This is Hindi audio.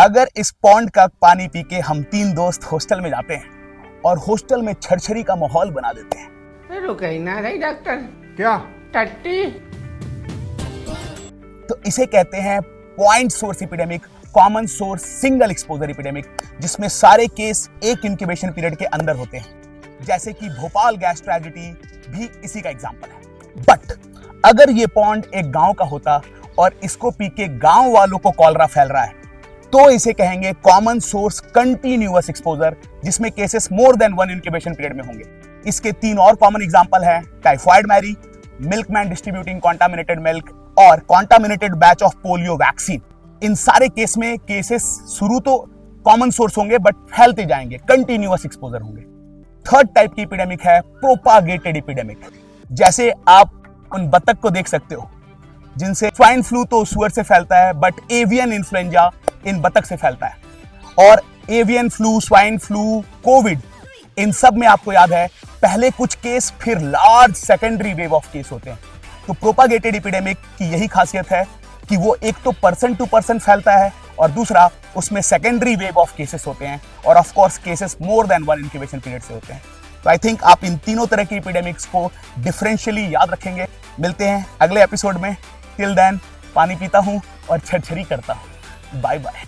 अगर इस पॉन्ड का पानी पी के हम 3 दोस्त हॉस्टल में जाते हैं और हॉस्टल में छरछरी का माहौल बना देते हैं, रुक ही ना रही डॉक्टर। क्या? टट्टी। तो इसे कहते हैं point source epidemic, common source single exposure epidemic, जिसमें सारे केस एक इंक्यूबेशन पीरियड के अंदर होते हैं, जैसे कि भोपाल गैस ट्रेजेडी भी इसी का एग्जांपल है। बट अगर ये पॉन्ड एक गांव का होता और इसको पी के गांव वालों को कॉलरा फैल रहा है, तो इसे कहेंगे कॉमन सोर्स कंटिन्यूअस एक्सपोजर, जिसमें cases more than 1 incubation period में होंगे। इसके 3 और कॉमन एग्जांपल हैं typhoid Mary, milkman distributing contaminated milk और contaminated batch of polio vaccine. इन सारे केस में केसेस शुरू तो कॉमन सोर्स होंगे बट फैलते जाएंगे, कंटिन्यूअस एक्सपोजर होंगे। थर्ड टाइप की एपिडेमिक है प्रोपागेटेड एपिडेमिक। जैसे आप उन बतख को देख सकते हो जिनसे स्वाइन फ्लू तो सुअर से फैलता है, बट एवियन इन्फ्लुएंजा इन बतख से फैलता है। और avian flu, swine flu, Covid, इन सब में आपको याद है पहले कुछ केस फिर large secondary wave of case होते हैं। तो प्रोपागेटेड एपिडेमिक की यही खासियत है कि वो एक तो पर्सन टू पर्सन फैलता है और दूसरा उसमें सेकेंडरी वेव ऑफ केसेस होते हैं, और of course cases more than 1 incubation period से होते हैं। तो आई थिंक आप इन तीनों तरह की एपिडेमिक्स को डिफरेंशियली याद रखेंगे। मिलते हैं अगले एपिसोड में। टिल देन पानी पीता हूं और छरछरी करता हूं। Bye bye.